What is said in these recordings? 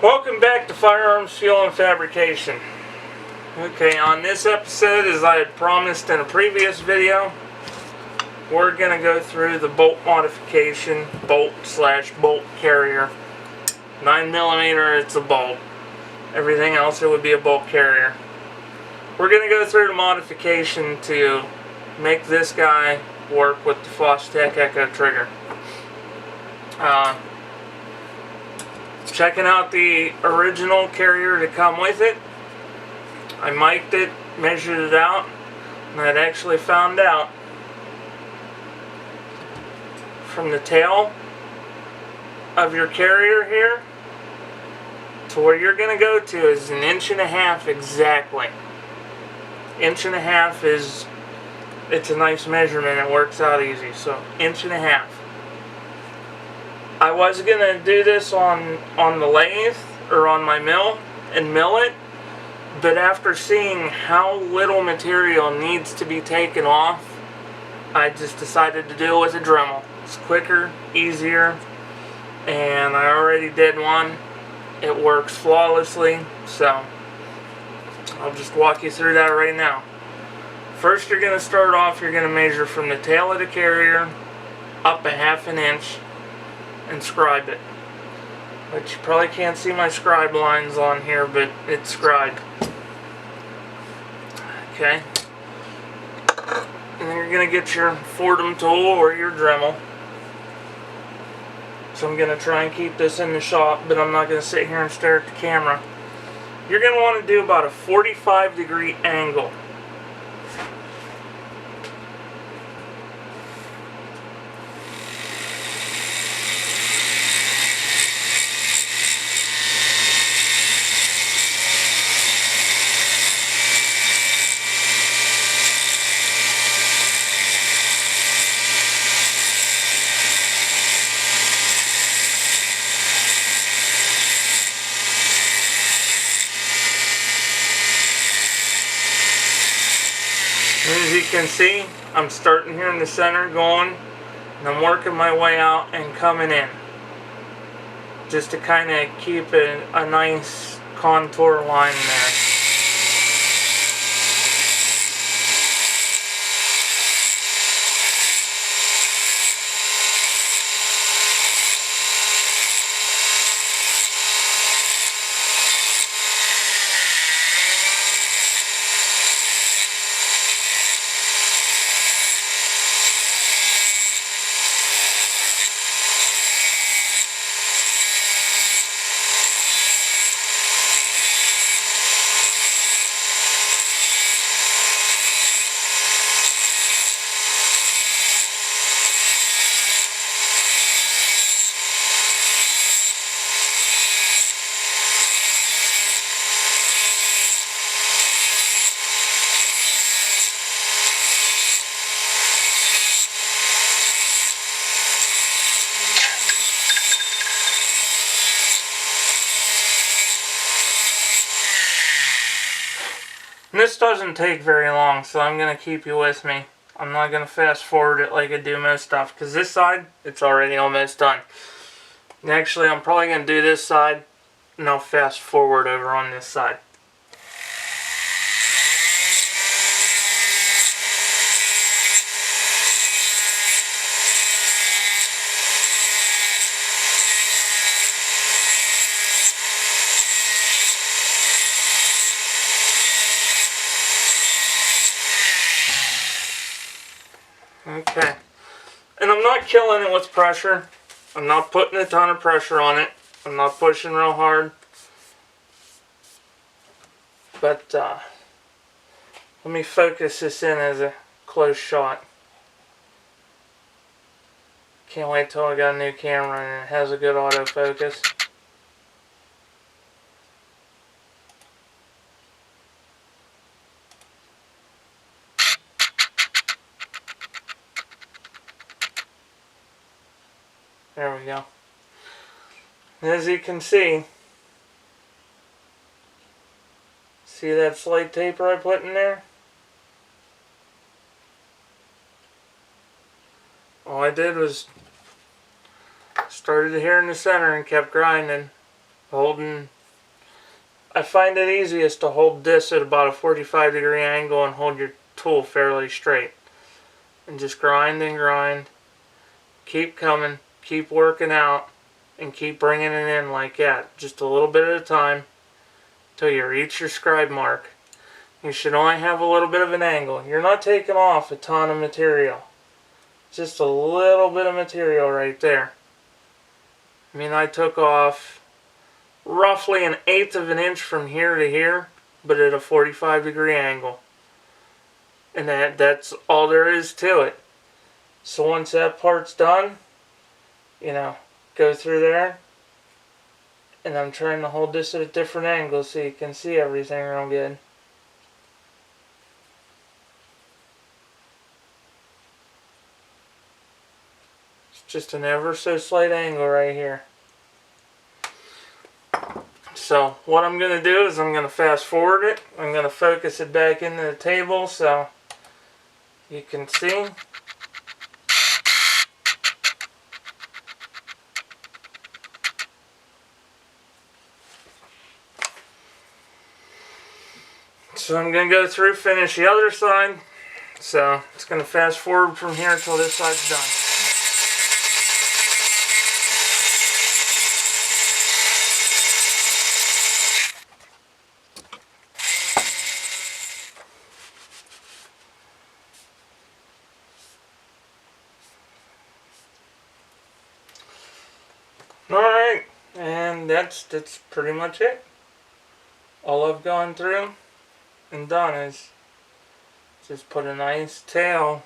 Welcome back to Firearms, Fuel, and Fabrication. Okay, on this episode, as I had promised in a previous video, we're going to go through the bolt modification, bolt carrier. 9mm, it's a bolt. Everything else, it would be a bolt carrier. We're going to go through the modification to make this guy work with the FosTech Echo trigger. Checking out the original carrier to come with it. I mic'd it, measured it out, and I'd actually found out from the tail of your carrier here to where you're going to go to is 1.5 inches exactly. 1.5 inches is, it's a nice measurement, it works out easy, so 1.5 inches. I was going to do this on the lathe or on my mill and mill it, but after seeing how little material needs to be taken off, I just decided to do it with a Dremel. It's quicker, easier, and I already did one. It works flawlessly, so I'll just walk you through that right now. First, you're going to start off, you're going to measure from the tail of the carrier up 1/2 inch and scribe it. But you probably can't see my scribe lines on here, but it's scribed. Okay. And then you're going to get your Fordham tool or your Dremel. So I'm going to try and keep this in the shop, but I'm not going to sit here and stare at the camera. You're going to want to do about a 45-degree angle. As you can see, I'm starting here in the center going, and I'm working my way out and coming in. Just to kind of keep a nice contour line there. This doesn't take very long, so I'm going to keep you with me. I'm not going to fast forward it like I do most stuff, because this side, it's already almost done. And actually, I'm probably going to do this side, and I'll fast forward over on this side. Okay, and I'm not killing it with pressure. I'm not putting a ton of pressure on it. I'm not pushing real hard. But let me focus this in as a close shot. Can't wait till I got a new camera and it has a good autofocus. There we go. And as you can see that slate taper I put in there? All I did was started here in the center and kept grinding I find it easiest to hold this at about a 45-degree angle and hold your tool fairly straight. And just grind and grind. Keep coming, keep working out, and keep bringing it in like that, just a little bit at a time, till you reach your scribe mark. You should only have a little bit of an angle. You're not taking off a ton of material. Just a little bit of material right there. I mean, I took off roughly 1/8 of an inch from here to here, but at a 45-degree angle. And that's all there is to it. So once that part's done, go through there. And I'm trying to hold this at a different angle so you can see everything real good. It's just an ever so slight angle right here. So what I'm going to do is I'm going to fast forward it. I'm going to focus it back into the table so you can see. So I'm going to go through, finish the other side. So it's going to fast forward from here until this side's done. Alright, and that's pretty much it. All I've gone through and done is just put a nice tail,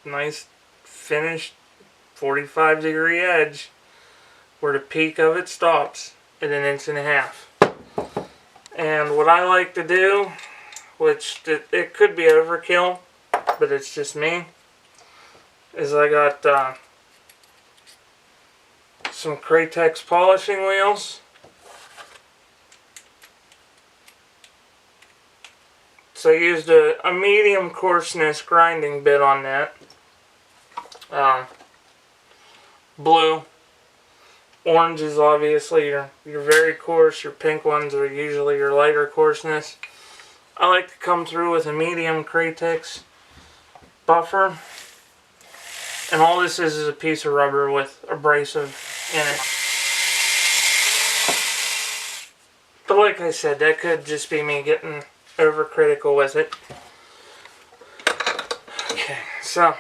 nice finished 45-degree edge where the peak of it stops at 1.5 inches. And what I like to do, which it could be overkill, but it's just me, is I got some Kratex polishing wheels. So I used a medium coarseness grinding bit on that. Blue. Orange is obviously your very coarse. Your pink ones are usually your lighter coarseness. I like to come through with a medium Kratex buffer. And all this is a piece of rubber with abrasive in it. But like I said, that could just be me getting overcritical with it. Okay, so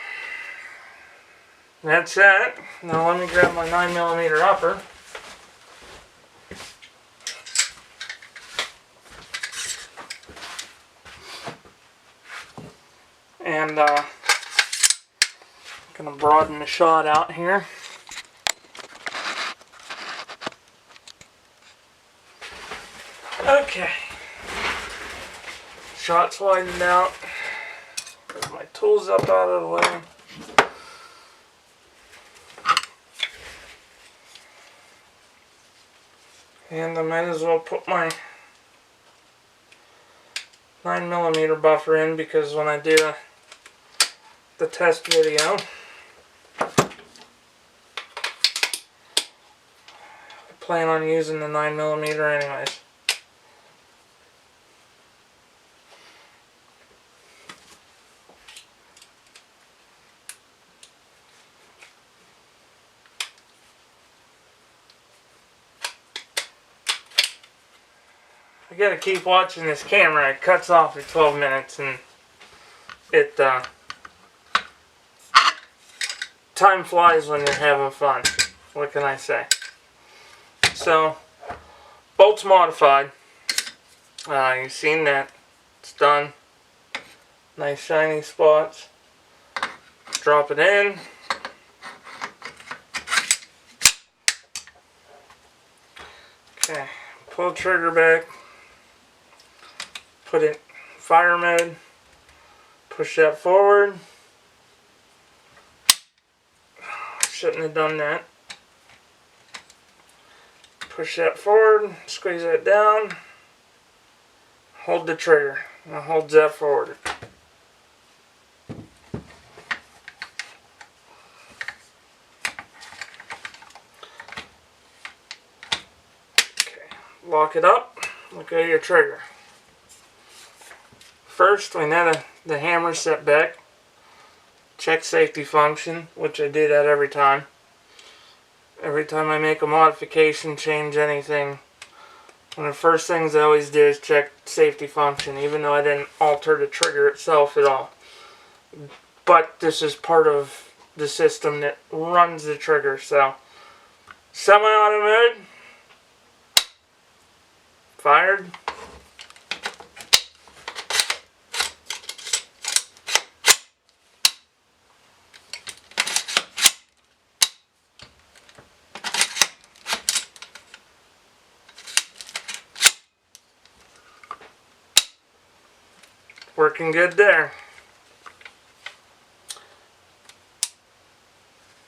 that's that. Now let me grab my 9mm upper. And I'm gonna broaden the shot out here. Okay. Shot's widened out. Put my tools up out of the way. And I might as well put my 9mm buffer in, because when I do the test video, I plan on using the 9mm anyways. I gotta keep watching this camera. It cuts off at 12 minutes and it time flies when you're having fun. What can I say? So bolt's modified. You've seen that. It's done. Nice shiny spots. Drop it in. Okay, pull the trigger back. Put it fire mode, push that forward. Shouldn't have done that. Push that forward, squeeze that down, hold the trigger, and it holds that forward. lock it up, look at your trigger. First, we net the hammer set back. Check safety function, which I do that every time. Every time I make a modification, change anything, one of the first things I always do is check safety function, even though I didn't alter the trigger itself at all. But this is part of the system that runs the trigger, so semi-auto mode, fired. Working good there.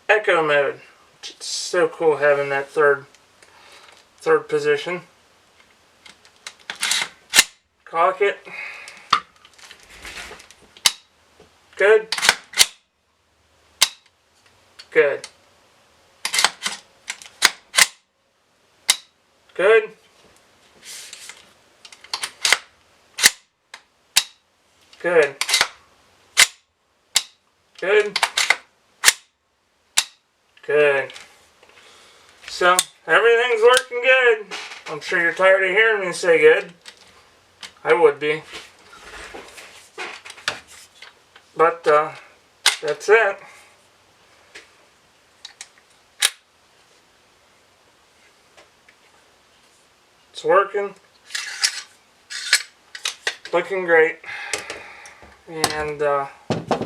Echo mode. It's so cool having that third position. Cock it. Good. Good. Good. Good. Good. Good. So, everything's working good. I'm sure you're tired of hearing me say good. I would be. But, that's it. It's working. Looking great. And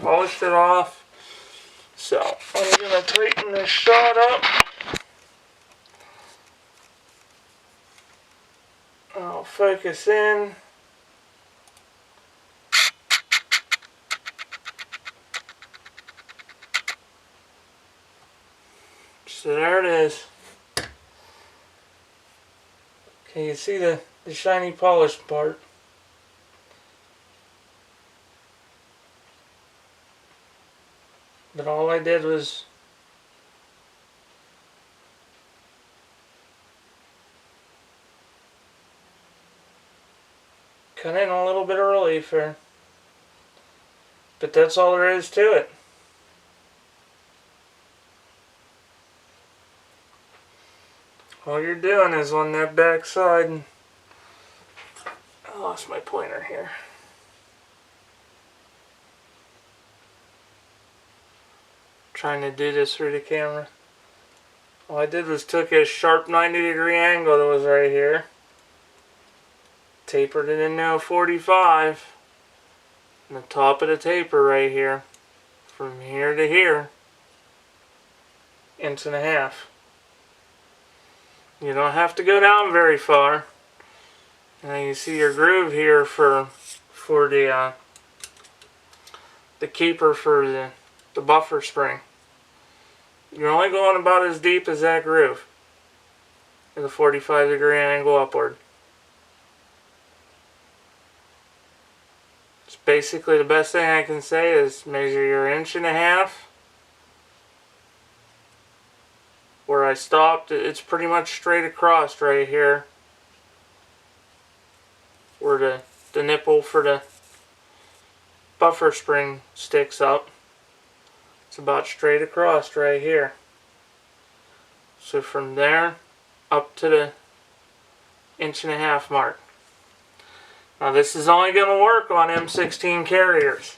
polished it off. So I'm going to tighten this shot up. I'll focus in. So there it is. Okay, you see the shiny polished part. But all I did was cut in a little bit of relief here. But that's all there is to it. All you're doing is on that back side. I lost my pointer here. Trying to do this through the camera. All I did was took a sharp 90-degree angle that was right here, tapered it into a 45, and the top of the taper right here, from here to here, 1.5 inches. You don't have to go down very far. And you see your groove here for the keeper for the buffer spring. You're only going about as deep as that groove with a 45-degree angle upward. It's basically the best thing I can say is measure your 1.5 inches. Where I stopped, it's pretty much straight across right here. Where the nipple for the buffer spring sticks up. It's about straight across right here. So from there up to the 1.5 inch mark. Now this is only going to work on M16 carriers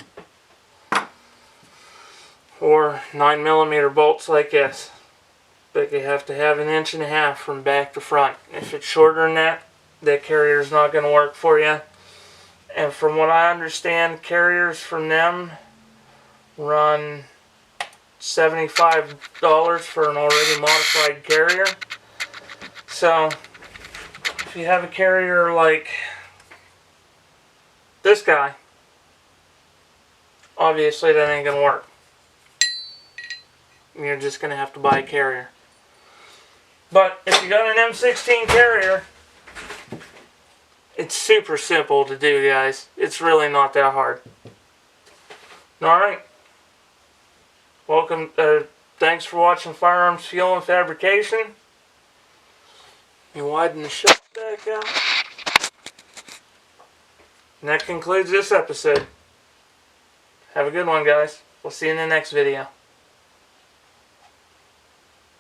or 9mm bolts like this. But you have to have 1.5 inches from back to front. If it's shorter than that, that carrier is not going to work for you. And from what I understand, carriers from them run $75 for an already modified carrier. So if you have a carrier like this guy, obviously that ain't gonna work. You're just gonna have to buy a carrier. But if you got an M16 carrier, it's super simple to do, guys. It's really not that hard. Alright. Welcome, thanks for watching Firearms, Fuel, and Fabrication. You widen the shot back. heck out. And that concludes this episode. Have a good one, guys. We'll see you in the next video.